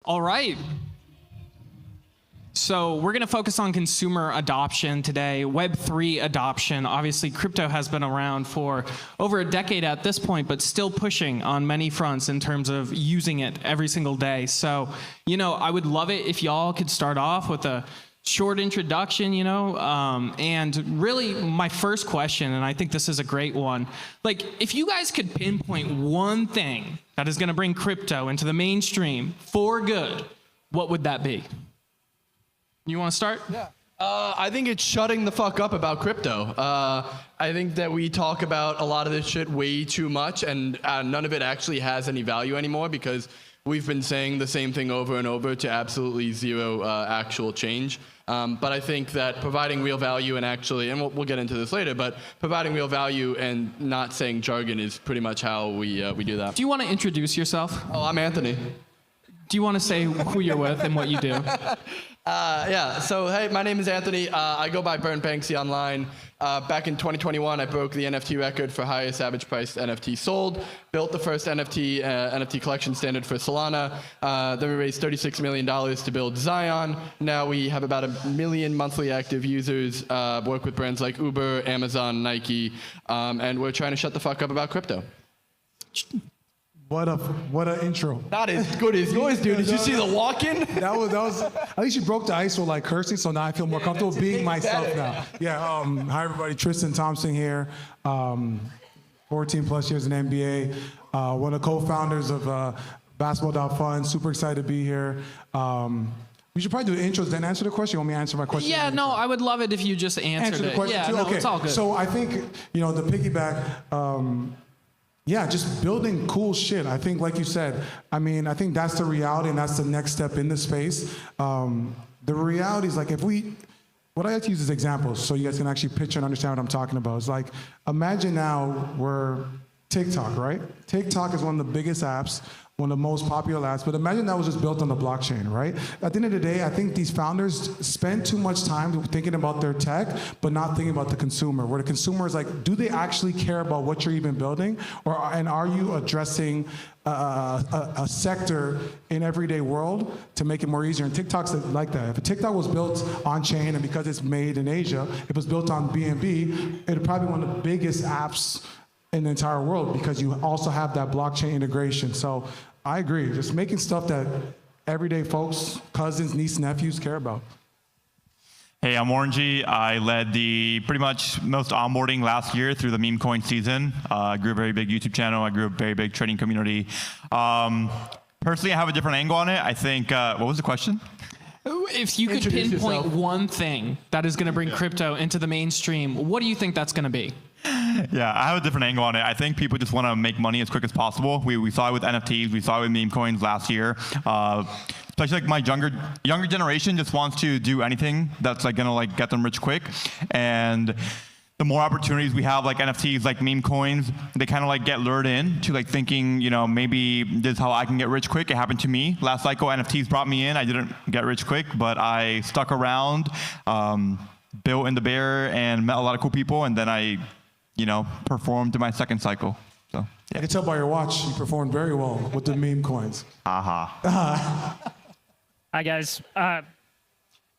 All right. So we're going to focus on consumer adoption today, Web3 adoption. Obviously, crypto has been around for over a decade at this point, but still pushing on many fronts in terms of using it every single day. So, I would love it if y'all could start off with a short introduction, and really my first question, and I think this is a great one, like if you guys could pinpoint one thing that is going to bring crypto into the mainstream for good, what would that be? You want to start? Yeah. I think it's shutting the fuck up about crypto. I think that we talk about a lot of this shit way too much, and none of it actually has any value anymore because we've been saying the same thing over and over to absolutely zero actual change. But I think that providing real value and actually, and we'll get into this later, but providing real value and not saying jargon is pretty much how we do that. Do you want to introduce yourself? Oh, I'm Anthony. Do you want to say who you're with and what you do? Yeah, so hey, my name is Anthony. I go by Burnt Banksy online. Back in 2021, I broke the NFT record for highest average priced NFT sold, built the first NFT collection standard for Solana. Then we raised $36 million to build Zion. Now we have about 1 million monthly active users, work with brands like Uber, Amazon, Nike, and we're trying to shut the fuck up about crypto. What a intro. Not as good as yours, dude. Did you see the walk-in? That was. At least you broke the ice with like cursing, so now I feel more comfortable being myself now. Yeah. Hi everybody. Tristan Thompson here. 14 plus years in NBA. One of the co-founders of Basketball.Fun. Super excited to be here. We should probably do intros, then answer the question. You want me to answer my question? Yeah, no, I would love it if you just answered the question too? No, okay. It's all good. So I think, the piggyback, yeah, just building cool shit. I think, like you said, I think that's the reality and that's the next step in the space. The reality is like what I like to use as examples so you guys can actually picture and understand what I'm talking about. It's like, imagine now we're TikTok, right? TikTok is one of the biggest apps, one of the most popular apps, but imagine that was just built on the blockchain, right? At the end of the day, I think these founders spend too much time thinking about their tech, but not thinking about the consumer, where the consumer is like, do they actually care about what you're even building? And are you addressing a sector in everyday world to make it more easier? And TikTok's like that. If a TikTok was built on chain and because it's made in Asia, if it was built on BNB, it'd probably be one of the biggest apps in the entire world because you also have that blockchain integration. So I agree, just making stuff that everyday folks, cousins, nieces, nephews care about. Hey, I'm Orangey. I led the pretty much most onboarding last year through the meme coin season. I grew a very big YouTube channel. I grew a very big trading community. Personally, I have a different angle on it. I think, what was the question? If you could pinpoint one thing that is going to bring crypto into the mainstream, what do you think that's going to be? Yeah, I have a different angle on it. I think people just want to make money as quick as possible. We saw it with NFTs. We saw it with meme coins last year. Especially like my younger generation just wants to do anything that's like gonna like get them rich quick. And the more opportunities we have, like NFTs, like meme coins, they kind of like get lured in to like thinking, maybe this is how I can get rich quick. It happened to me last cycle. NFTs brought me in. I didn't get rich quick, but I stuck around, built in the bear, and met a lot of cool people. And then I performed in my second cycle. So, yeah. I can tell by your watch, you performed very well with the meme coins. Aha. Hi, guys.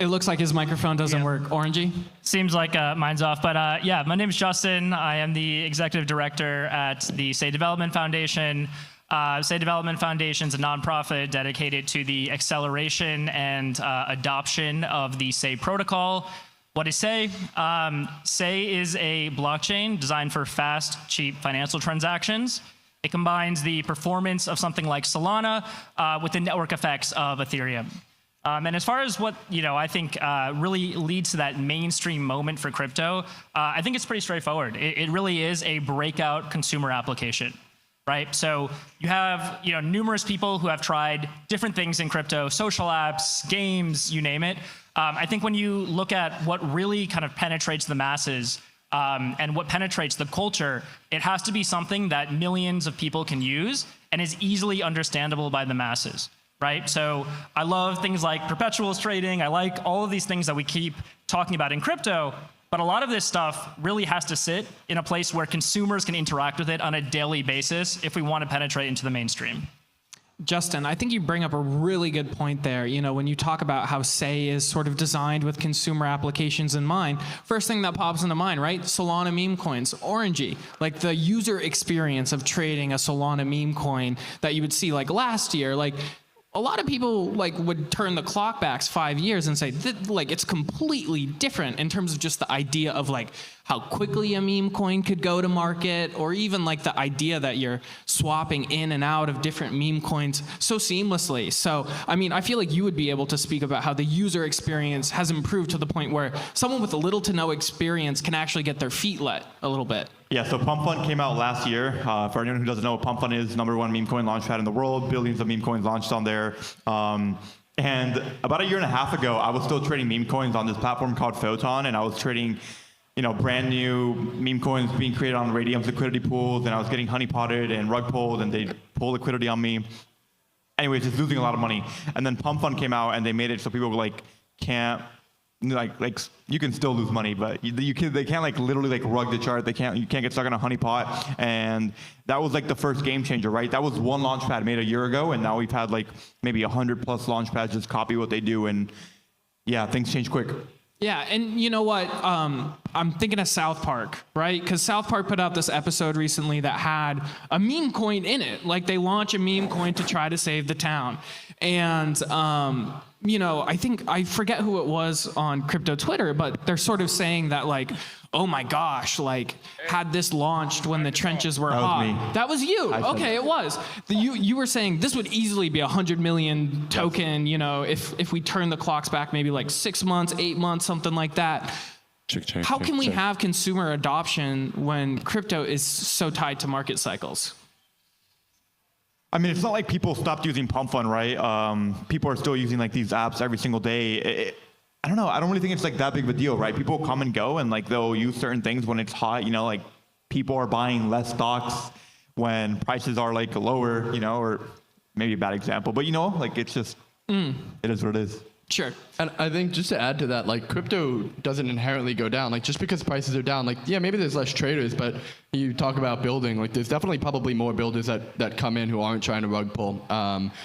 It looks like his microphone doesn't work. Orangey? Seems like mine's off. But yeah, my name is Justin. I am the executive director at the Say Development Foundation. Say Development Foundation is a nonprofit dedicated to the acceleration and adoption of the Say protocol. What is Say? Say is a blockchain designed for fast, cheap financial transactions. It combines the performance of something like Solana with the network effects of Ethereum. And as far as what I think really leads to that mainstream moment for crypto, I think it's pretty straightforward. It really is a breakout consumer application, right? So you have numerous people who have tried different things in crypto, social apps, games, you name it. I think when you look at what really kind of penetrates the masses and what penetrates the culture, it has to be something that millions of people can use and is easily understandable by the masses, right? So I love things like perpetuals trading. I like all of these things that we keep talking about in crypto, but a lot of this stuff really has to sit in a place where consumers can interact with it on a daily basis if we want to penetrate into the mainstream. Justin, I think you bring up a really good point there. You know, when you talk about how Say is sort of designed with consumer applications in mind, first thing that pops into mind, right? Solana meme coins, Orangey, like the user experience of trading a Solana meme coin that you would see like last year, like a lot of people like would turn the clock back 5 years and say like it's completely different in terms of just the idea of like how quickly a meme coin could go to market, or even like the idea that you're swapping in and out of different meme coins so seamlessly. So, I mean, I feel like you would be able to speak about how the user experience has improved to the point where someone with little to no experience can actually get their feet wet a little bit. Yeah, so Pump Fund came out last year. For anyone who doesn't know, Pump Fund is #1 meme coin launchpad in the world. Billions of meme coins launched on there. And about a year and a half ago, I was still trading meme coins on this platform called Photon, and I was trading, you know, brand new meme coins being created on Radium's liquidity pools, and I was getting honeypotted and rug pulled, and they pull liquidity on me. Anyways, just losing a lot of money. And then Pump Fund came out, and they made it so people like can't. Like you can still lose money, but they can't like literally like rug the chart. You can't get stuck on a honeypot, and that was like the first game changer, right? That was one launchpad made a year ago, and now we've had like maybe 100+ launchpads just copy what they do, and yeah, things change quick. Yeah, and you know what? I'm thinking of South Park, right? Because South Park put out this episode recently that had a meme coin in it. Like they launch a meme coin to try to save the town, and you know, I forget who it was on crypto Twitter, but they're sort of saying that like, oh my gosh, like had this launched when the trenches were hot. That was me. That was you. Okay, it was. You were saying this would easily be 100 million token, you know, if we turn the clocks back maybe like 6 months, 8 months, something like that. How can we have consumer adoption when crypto is so tied to market cycles? I mean, it's not like people stopped using Pump Fund, right? People are still using like these apps every single day. I don't know. I don't really think it's like that big of a deal, right? People come and go, and like they'll use certain things when it's hot. You know, like people are buying less stocks when prices are like lower. You know, or maybe a bad example, but you know, like it's just it is what it is. Sure. And I think just to add to that, like crypto doesn't inherently go down. Like just because prices are down, like yeah, maybe there's less traders, but you talk about building, like there's definitely probably more builders that come in who aren't trying to rug pull.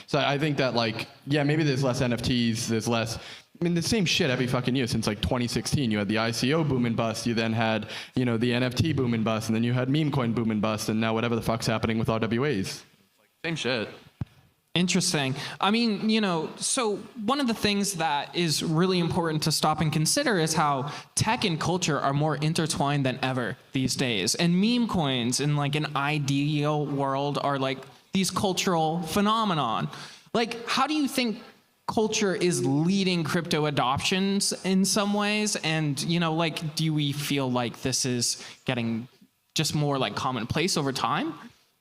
So I think that like, yeah, maybe there's less NFTs, there's less, I mean, the same shit every fucking year since like 2016. You had the ICO boom and bust, you then had, you know, the NFT boom and bust, and then you had meme coin boom and bust, and now whatever the fuck's happening with RWAs. Same shit. Interesting. I mean, you know, so one of the things that is really important to stop and consider is how tech and culture are more intertwined than ever these days. And meme coins in like an ideal world are like these cultural phenomenon. Like, how do you think culture is leading crypto adoptions in some ways? And, you know, like, do we feel like this is getting just more like commonplace over time?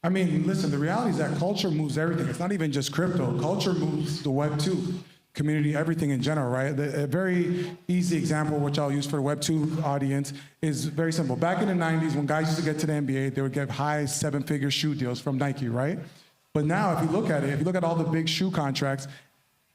I mean, listen, the reality is that culture moves everything. It's not even just crypto. Culture moves the Web2 community, everything in general, right? A very easy example, which I'll use for the Web2 audience, is very simple. Back in the 90s, when guys used to get to the NBA, they would get high 7-figure shoe deals from Nike, right? But now, if you look at it, if you look at all the big shoe contracts,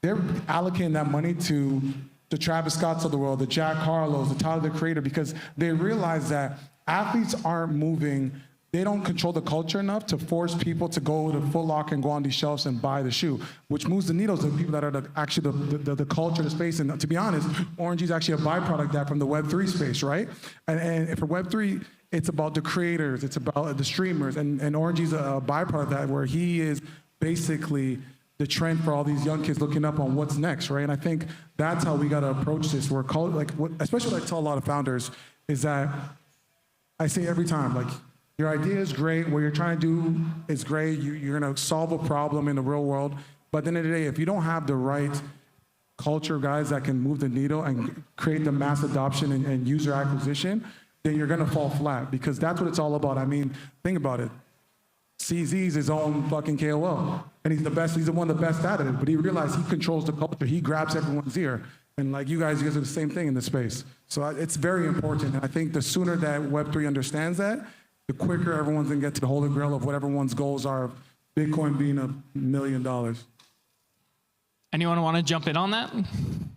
they're allocating that money to the Travis Scotts of the world, the Jack Harlows, the Tyler, the Creator, because they realize that athletes aren't moving. They don't control the culture enough to force people to go to Foot Locker and go on these shelves and buy the shoe, which moves the needles of people that are actually the culture, the space. And to be honest, Orangey is actually a byproduct of that from the Web3 space, right? And for Web3, it's about the creators, it's about the streamers, and Orangey's a byproduct of that, where he is basically the trend for all these young kids looking up on what's next, right? And I think that's how we got to approach this. We're called, like, especially what I tell a lot of founders is that I say every time, like, your idea is great. What you're trying to do is great. You're going to solve a problem in the real world. But at the end of the day, if you don't have the right culture guys that can move the needle and create the mass adoption and user acquisition, then you're going to fall flat, because that's what it's all about. I mean, think about it. CZ's his own fucking KOL, and he's the best. He's one of the best at it. But he realized he controls the culture. He grabs everyone's ear. And like you guys are the same thing in this space. So it's very important. And I think the sooner that Web3 understands that, the quicker everyone's gonna get to the holy grail of what everyone's goals are, of Bitcoin being $1 million. Anyone want to jump in on that?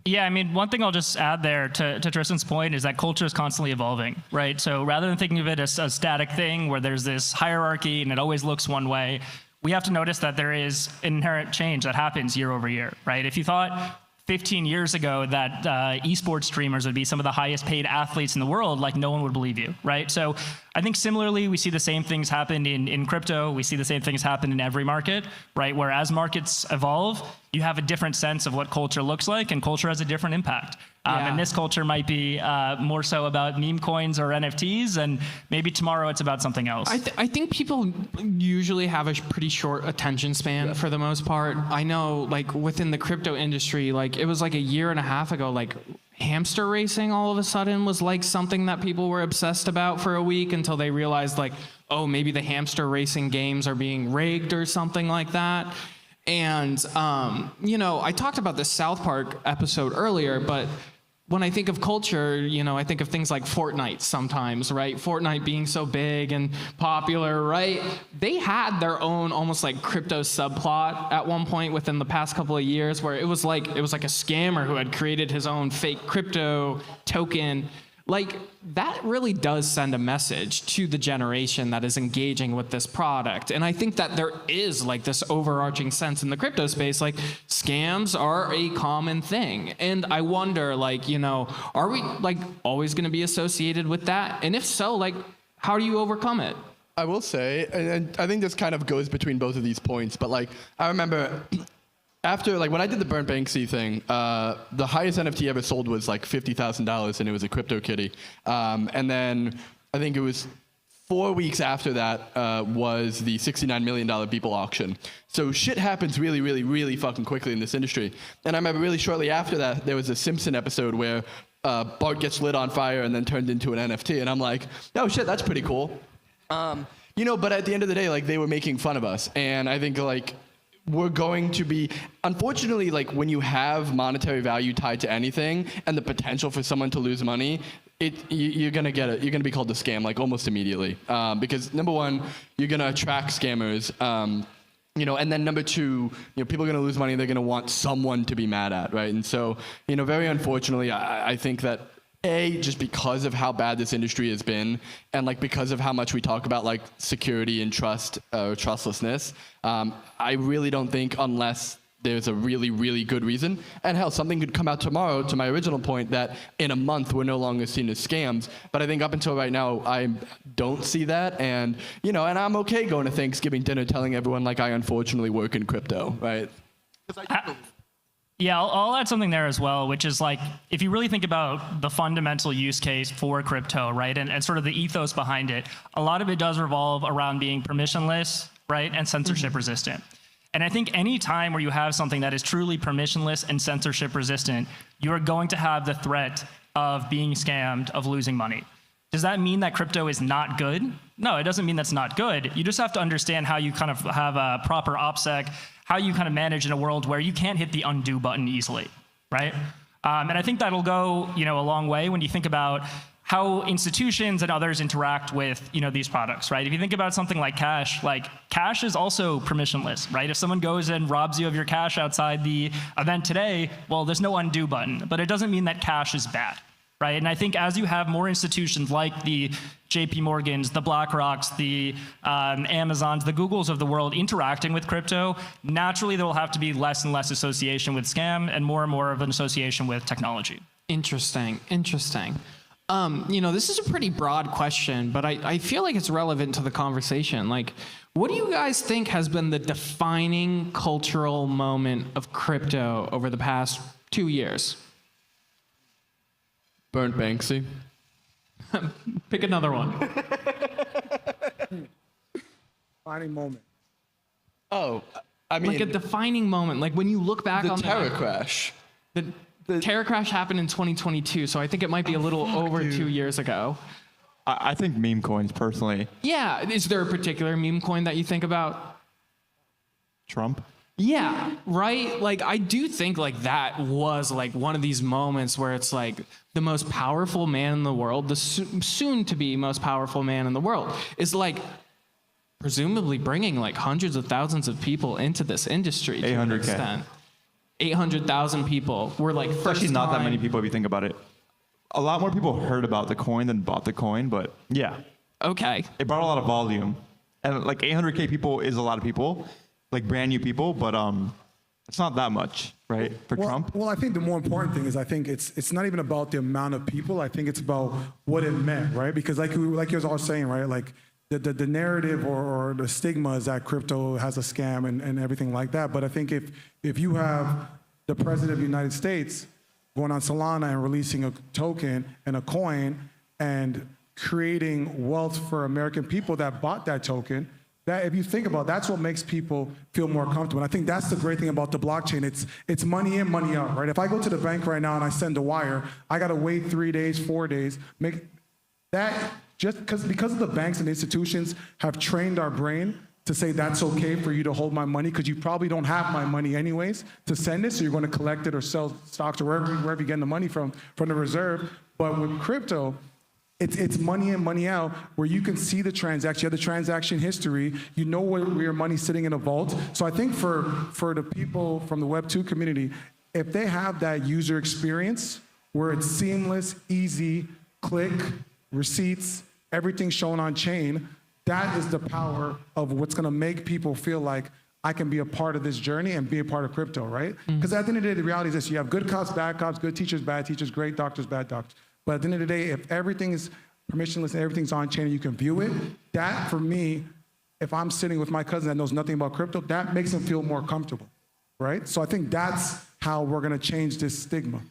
Yeah, I mean, one thing I'll just add there to Tristan's point is that culture is constantly evolving, right? So rather than thinking of it as a static thing where there's this hierarchy and it always looks one way, we have to notice that there is inherent change that happens year over year, right? If you thought 15 years ago that esports streamers would be some of the highest paid athletes in the world, like no one would believe you, right? So I think similarly, we see the same things happen in crypto. We see the same things happen in every market, right? Where as markets evolve, you have a different sense of what culture looks like, and culture has a different impact. And this culture might be more so about meme coins or NFTs, and maybe tomorrow it's about something else. I think people usually have a pretty short attention span for the most part. I know, like, within the crypto industry, like, it was like a year and a half ago, like, hamster racing all of a sudden was like something that people were obsessed about for a week until they realized, like, oh, maybe the hamster racing games are being rigged or something like that. And, you know, I talked about the South Park episode earlier, but when I think of culture, you know, I think of things like Fortnite sometimes, right? Fortnite being so big and popular, right? They had their own almost like crypto subplot at one point within the past couple of years where it was like a scammer who had created his own fake crypto token. Like, that really does send a message to the generation that is engaging with this product. And I think that there is like this overarching sense in the crypto space, like scams are a common thing. And I wonder, like, you know, are we like always going to be associated with that? And if so, like, how do you overcome it? I will say, and I think this kind of goes between both of these points, but like, I remember after, like, when I did the Burnt Banksy thing, the highest NFT ever sold was like $50,000, and it was a crypto kitty. And then I think it was 4 weeks after that was the $69 million Beeple auction. So shit happens really, really, really fucking quickly in this industry. And I remember really shortly after that, there was a Simpson episode where Bart gets lit on fire and then turned into an NFT. And I'm like, oh shit, that's pretty cool. You know, but at the end of the day, like, they were making fun of us. And I think, like, we're going to be, unfortunately, like, when you have monetary value tied to anything and the potential for someone to lose money, you're gonna get it. You're gonna be called a scam, like, almost immediately. Because number one, you're gonna attract scammers. You know, and then number two, you know, people are gonna lose money. They're gonna want someone to be mad at, right? And so, you know, very unfortunately, I think that just because of how bad this industry has been, and like because of how much we talk about like security and trust, trustlessness, I really don't think, unless there's a really, really good reason, and hell, something could come out tomorrow, to my original point, that in a month we're no longer seen as scams. But I think up until right now, I don't see that, and, you know, and I'm okay going to Thanksgiving dinner telling everyone, like, I unfortunately work in crypto, right? Yeah, I'll add something there as well, which is, like, if you really think about the fundamental use case for crypto, right, and sort of the ethos behind it, a lot of it does revolve around being permissionless, right, and censorship resistant. And I think any time where you have something that is truly permissionless and censorship resistant, you are going to have the threat of being scammed, of losing money. Does that mean that crypto is not good? No, it doesn't mean that's not good. You just have to understand how you kind of have a proper OPSEC, how you kind of manage in a world where you can't hit the undo button easily, right? And I think that'll go, you know, a long way when you think about how institutions and others interact with, you know, these products, right? If you think about something like cash is also permissionless, right? If someone goes and robs you of your cash outside the event today, well, there's no undo button, but it doesn't mean that cash is bad, right? And I think as you have more institutions like the JP Morgans, the BlackRocks, the Amazons, the Googles of the world interacting with crypto, naturally there will have to be less and less association with scam and more of an association with technology. Interesting. You know, this is a pretty broad question, but I feel like it's relevant to the conversation. Like, what do you guys think has been the defining cultural moment of crypto over the past 2 years? Burnt Banksy. Pick another one. Defining moment. Oh, I mean, Like a defining moment, like when you look back the on Terror crash. The Terror crash happened in 2022, so I think it might be a little over 2 years ago. I think meme coins, personally. Yeah, is there a particular meme coin that you think about? Trump? Yeah, right? Like, I do think like that was like one of these moments where it's like the most powerful man in the world, the soon to be most powerful man in the world, is like presumably bringing like hundreds of thousands of people into this industry. 800K. 800,000 people were like It's actually not that many people if you think about it. A lot more people heard about the coin than bought the coin, but yeah. Okay. It brought a lot of volume. And like 800K people is a lot of people, like brand new people, but it's not that much, right, for Trump? Well, I think the more important thing is I think it's not even about the amount of people. I think it's about what it meant, right? Because like you was all saying, right, like the narrative or the stigma is that crypto has a scam and everything like that. But I think if you have the president of the United States going on Solana and releasing a token and a coin and creating wealth for American people that bought that token, that if you think about it, that's what makes people feel more comfortable. And I think that's the great thing about the blockchain. It's money in, money out, right? If I go to the bank right now and I send a wire, I got to wait 3 days, 4 days. Make that just because of the banks and institutions have trained our brain to say that's okay for you to hold my money because you probably don't have my money anyways to send it, so you're going to collect it or sell stocks or wherever you're getting the money from the reserve. But with crypto, it's money in, money out, where you can see the transaction, you have the transaction history, you know where your money's sitting in a vault. So I think for the people from the Web2 community, if they have that user experience where it's seamless, easy, click, receipts, everything shown on chain, that is the power of what's gonna make people feel like I can be a part of this journey and be a part of crypto, right? Because at the end of the day, the reality is this: you have good cops, bad cops, good teachers, bad teachers, great doctors, bad doctors. But at the end of the day, if everything is permissionless and everything's on chain and you can view it, that for me, if I'm sitting with my cousin that knows nothing about crypto, that makes him feel more comfortable, right? So I think that's how we're gonna change this stigma.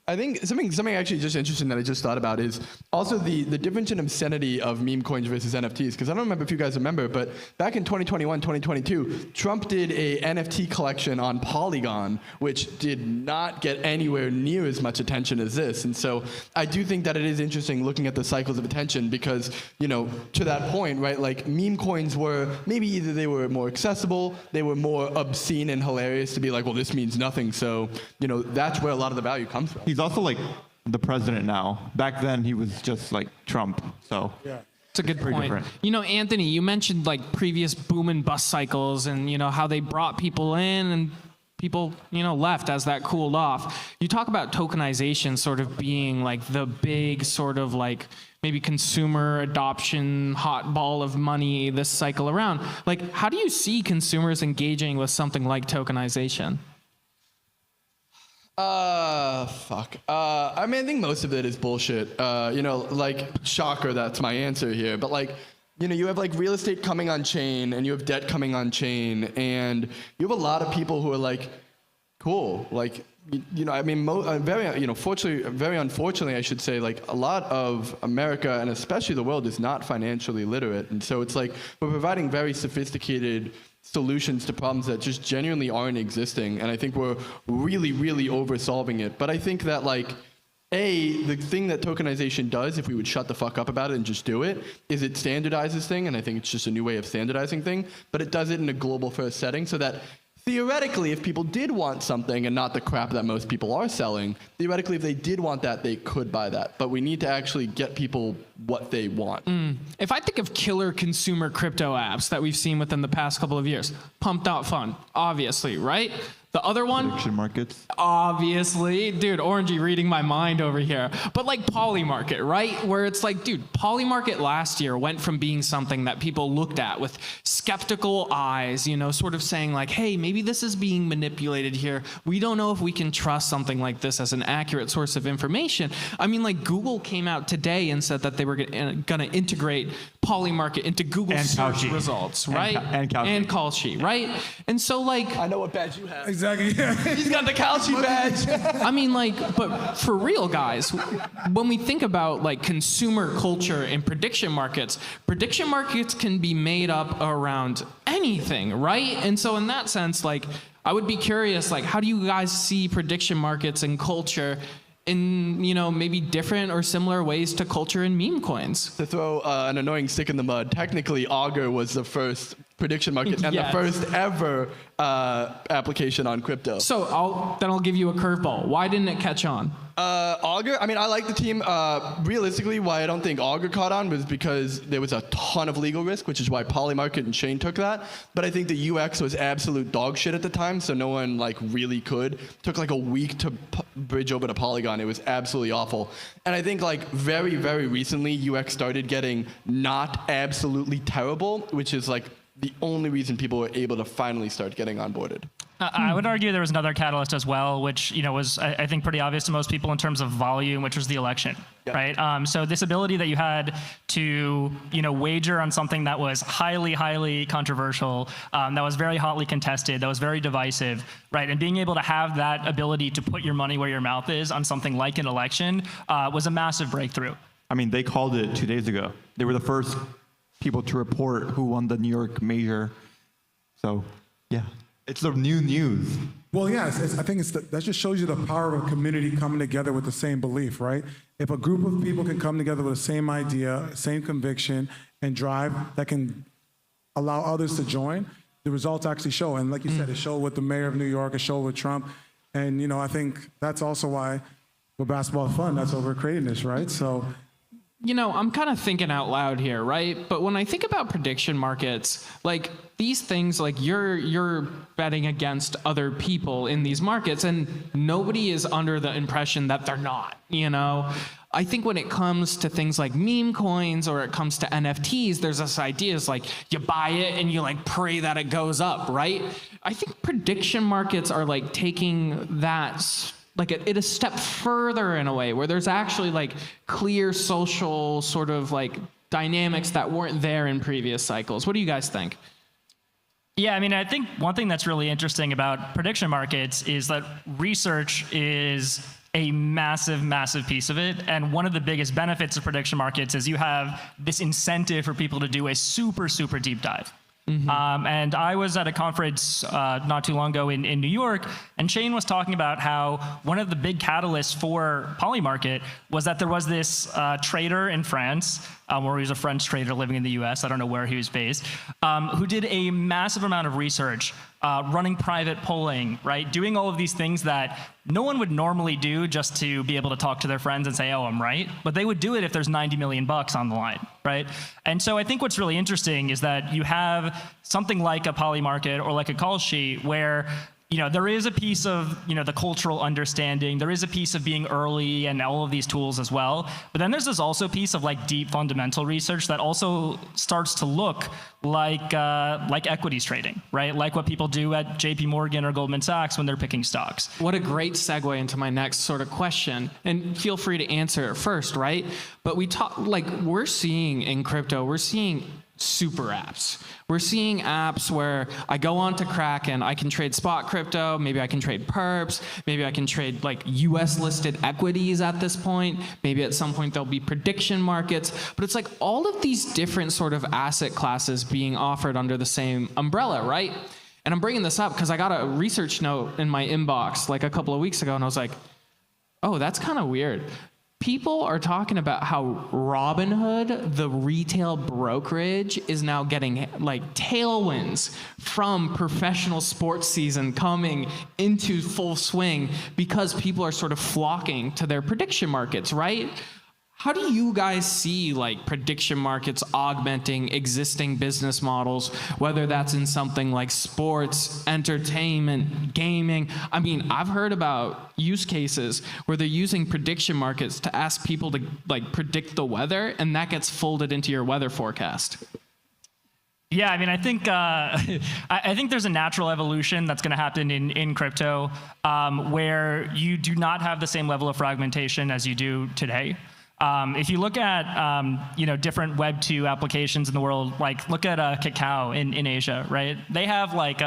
I think something actually just interesting that I just thought about is also the difference in obscenity of meme coins versus NFTs. Because I don't remember if you guys remember, but back in 2021, 2022, Trump did a NFT collection on Polygon, which did not get anywhere near as much attention as this. And so I do think that it is interesting looking at the cycles of attention because, you know, to that point, right, like meme coins were maybe either they were more accessible, they were more obscene and hilarious to be like, well, this means nothing. So, you know, that's where a lot of the value comes from. He's also like the president now. Back then, he was just like Trump. So Yeah. It's a good point. different. You know, Anthony, you mentioned like previous boom and bust cycles and, you know, how they brought people in and people, you know, left as that cooled off. You talk about tokenization sort of being like the big sort of like maybe consumer adoption hot ball of money this cycle around. Like, how do you see consumers engaging with something like tokenization? Fuck. I mean, I think most of it is bullshit. You know, like, shocker, that's my answer here. But like, you know, you have like real estate coming on chain and you have debt coming on chain and you have a lot of people who are like, cool. Like, you know, I mean, very, you know, fortunately, very unfortunately, I should say, like a lot of America and especially the world is not financially literate. And so it's like, we're providing very sophisticated solutions to problems that just genuinely aren't existing. And I think we're really, really over-solving it. But I think that, like, the thing that tokenization does, if we would shut the fuck up about it and just do it, is it standardizes thing, and I think it's just a new way of standardizing thing, but it does it in a global first setting so that theoretically, if people did want something and not the crap that most people are selling, theoretically, if they did want that, they could buy that. But we need to actually get people what they want. If I think of killer consumer crypto apps that we've seen within the past couple of years, Pumped Out Fun, obviously, right? The other one, Prediction markets. obviously, dude, Orangey reading my mind over here. But like Polymarket, right? Where it's like, dude, Polymarket last year went from being something that people looked at with skeptical eyes, you know, sort of saying like, hey, maybe this is being manipulated here. We don't know if we can trust something like this as an accurate source of information. I mean, like Google came out today and said that they were going to integrate Polymarket into Google And search Kalshi. results, right? And Kalshi. And Kalshi, right? And so like, I know what badge you have. Exactly. He's got the Kalshi badge. I mean, like, but for real, guys, when we think about like consumer culture and prediction markets can be made up around anything, right? And so in that sense, like, I would be curious, like, how do you guys see prediction markets and culture in, you know, maybe different or similar ways to culture and meme coins? To throw an annoying stick in the mud, technically Augur was the first prediction market and Yes. the first ever application on crypto. So I'll give you a curveball. Why didn't it catch on? Augur, I mean, I like the team. Realistically, why I don't think Augur caught on was because there was a ton of legal risk, which is why Polymarket and Chain took that. But I think the UX was absolute dog shit at the time, so no one like really could. Took like a week to bridge over to Polygon. It was absolutely awful. And I think like very, very recently, UX started getting not absolutely terrible, which is like the only reason people were able to finally start getting onboarded. I would argue there was another catalyst as well, which was I think pretty obvious to most people in terms of volume, which was the election, right? So this ability that you had to wager on something that was highly, highly controversial, that was very hotly contested, that was very divisive, right? And being able to have that ability to put your money where your mouth is on something like an election was a massive breakthrough. I mean, they called it 2 days ago. They were the first people to report who won the New York major. So, yeah, it's the new news. Well, yeah, I think that just shows you the power of a community coming together with the same belief, right? If a group of people can come together with the same idea, same conviction, and drive, that can allow others to join, the results actually show. And like you said, it showed with the mayor of New York, it showed with Trump. And, I think that's also why with basketball is fun. That's why we're creating this, right? So, I'm kind of thinking out loud here, right? But when I think about prediction markets, like these things, like you're betting against other people in these markets, and nobody is under the impression that they're not, I think when it comes to things like meme coins or it comes to NFTs, there's this idea is like you buy it and you like pray that it goes up, right? I think prediction markets are like taking that like it a step further in a way where there's actually like clear social sort of like dynamics that weren't there in previous cycles. What do you guys think? Yeah, I mean, I think one thing that's really interesting about prediction markets is that research is a massive, massive piece of it. And one of the biggest benefits of prediction markets is you have this incentive for people to do a super, super deep dive. And I was at a conference not too long ago in New York, and Shane was talking about how one of the big catalysts for Polymarket was that there was this trader in France, or he was a French trader living in the US, I don't know where he was based, who did a massive amount of research, running private polling, right? Doing all of these things that no one would normally do just to be able to talk to their friends and say, oh, I'm right. But they would do it if there's 90 million bucks on the line, right? And so I think what's really interesting is that you have something like a Polymarket or like a call sheet where there is a piece of, the cultural understanding. There is a piece of being early and all of these tools as well. But then there's this also piece of like deep fundamental research that also starts to look like equities trading, right? Like what people do at JP Morgan or Goldman Sachs when they're picking stocks. What a great segue into my next sort of question. And feel free to answer it first, right? But we're seeing in crypto, we're seeing super apps. We're seeing apps where I go on to Kraken, I can trade spot crypto, maybe I can trade perps, maybe I can trade like US listed equities at this point, maybe at some point there'll be prediction markets, but it's like all of these different sort of asset classes being offered under the same umbrella, right? And I'm bringing this up because I got a research note in my inbox like a couple of weeks ago and I was like, oh, that's kind of weird. People are talking about how Robinhood, the retail brokerage, is now getting like tailwinds from professional sports season coming into full swing because people are sort of flocking to their prediction markets, right? How do you guys see like prediction markets augmenting existing business models, whether that's in something like sports, entertainment, gaming? I mean, I've heard about use cases where they're using prediction markets to ask people to like predict the weather, and that gets folded into your weather forecast. Yeah, I mean, I think I think there's a natural evolution that's going to happen in crypto where you do not have the same level of fragmentation as you do today. If you look at different Web2 applications in the world, like look at Kakao in Asia, right? They have like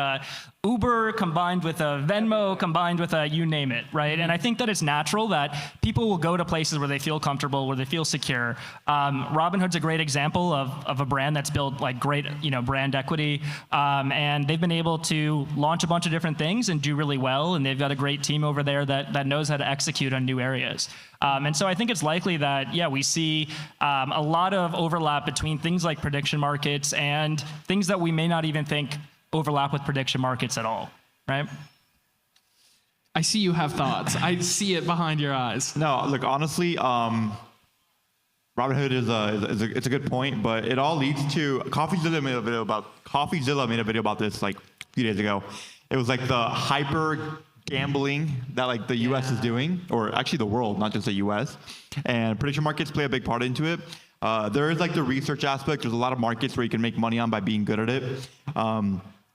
Uber combined with a Venmo combined with a you name it, right? And I think that it's natural that people will go to places where they feel comfortable, where they feel secure. Robinhood's a great example of a brand that's built like great, brand equity, and they've been able to launch a bunch of different things and do really well. And they've got a great team over there that knows how to execute on new areas. And so I think it's likely that, we see a lot of overlap between things like prediction markets and things that we may not even think overlap with prediction markets at all, right? I see you have thoughts. I see it behind your eyes. No, look, honestly, Robinhood it's a good point, but it all leads to CoffeeZilla made a video about this like a few days ago. It was like the hyper gambling that like the U.S. is doing, or actually the world, not just the U.S. And prediction markets play a big part into it. There is like the research aspect. There's a lot of markets where you can make money on by being good at it.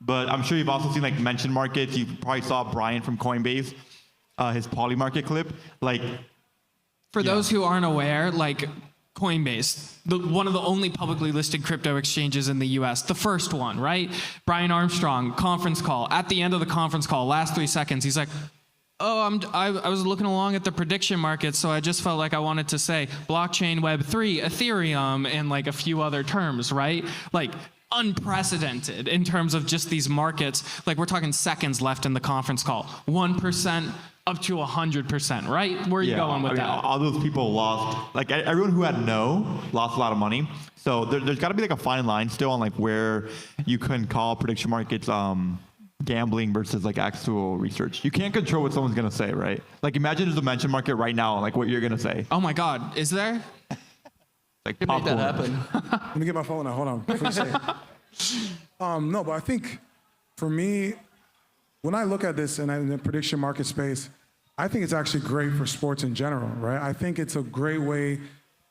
But I'm sure you've also seen like mentioned markets. You probably saw Brian from Coinbase, his poly market clip. Like, for those who aren't aware, like Coinbase, one of the only publicly listed crypto exchanges in the US, the first one, right? Brian Armstrong, conference call. At the end of the conference call, last 3 seconds, he's like, I was looking along at the prediction market, so I just felt like I wanted to say blockchain, Web3, Ethereum, and like a few other terms, right? Like, unprecedented in terms of just these markets. Like, we're talking seconds left in the conference call. 1% up to 100%, right? Where are you going with that? All those people lost, like everyone who had lost a lot of money. So there's got to be like a fine line still on like where you can call prediction markets gambling versus like actual research. You can't control what someone's gonna say, right? Like, imagine there's a mention market right now, like what you're gonna say. Oh my God, is there? Like, Make that happen. Let me get my phone out. Hold on. Before you say it. No, but I think for me, when I look at this in the prediction market space, I think it's actually great for sports in general, right? I think it's a great way,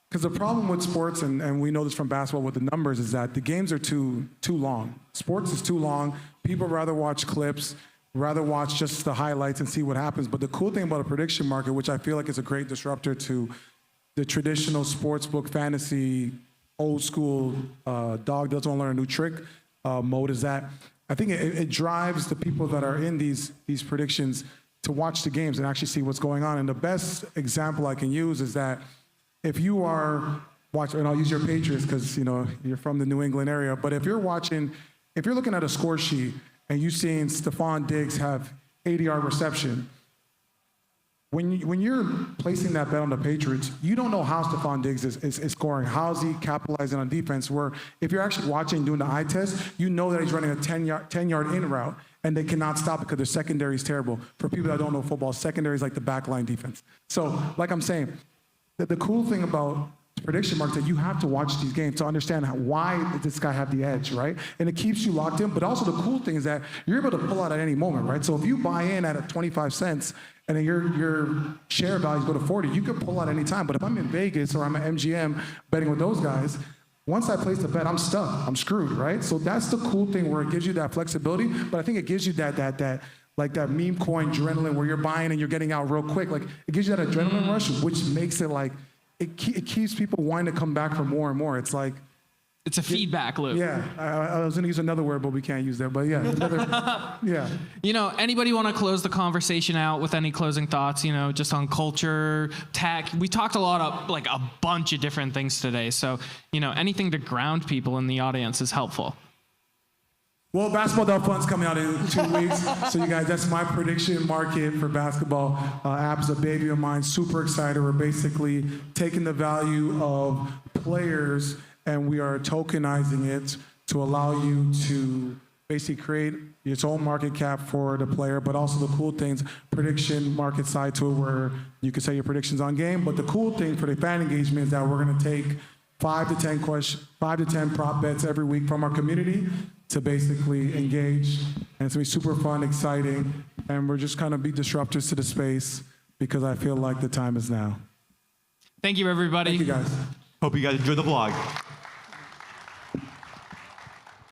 because the problem with sports, and we know this from basketball with the numbers, is that the games are too long. Sports is too long. People rather watch clips, rather watch just the highlights and see what happens. But the cool thing about a prediction market, which I feel like is a great disruptor to the traditional sportsbook fantasy, old school, dog doesn't want to learn a new trick mode, is that I think it drives the people that are in these predictions to watch the games and actually see what's going on. And the best example I can use is that if you are watching, and I'll use your Patriots because you're from the New England area, but if you're looking at a score sheet and you're seeing Stephon Diggs have 80-yard reception, when you're placing that bet on the Patriots, you don't know how Stephon Diggs is scoring. How's he capitalizing on defense? Where if you're actually watching, doing the eye test, you know that he's running a 10-yard in route, and they cannot stop it because their secondary is terrible. For people that don't know football, secondary is like the backline defense. So, like I'm saying, the cool thing about prediction markets that you have to watch these games to understand why did this guy have the edge, right? And it keeps you locked in. But also the cool thing is that you're able to pull out at any moment, right? So if you buy in at 25 cents and then your share values go to 40, you can pull out any time. But if I'm in Vegas or I'm at MGM betting with those guys, once I place the bet, I'm stuck. I'm screwed, right? So that's the cool thing where it gives you that flexibility. But I think it gives you that like that meme coin adrenaline where you're buying and you're getting out real quick. Like it gives you that adrenaline rush, which makes it like, it keeps people wanting to come back for more and more. It's like, it's a feedback loop. Yeah, I was going to use another word, but we can't use that. But yeah, yeah. Anybody want to close the conversation out with any closing thoughts, just on culture, tech? We talked a lot of, like, a bunch of different things today. So, anything to ground people in the audience is helpful. Well, Basketball.Fun's coming out in 2 weeks. So you guys, that's my prediction market for basketball. App's a baby of mine, super excited. We're basically taking the value of players and we are tokenizing it to allow you to basically create its own market cap for the player, but also the cool things, prediction market side to it where you can say your predictions on game. But the cool thing for the fan engagement is that we're gonna take 5 to 10 prop bets every week from our community to basically engage. And it's gonna be super fun, exciting, and we're just gonna be disruptors to the space because I feel like the time is now. Thank you, everybody. Thank you, guys. Hope you guys enjoyed the vlog.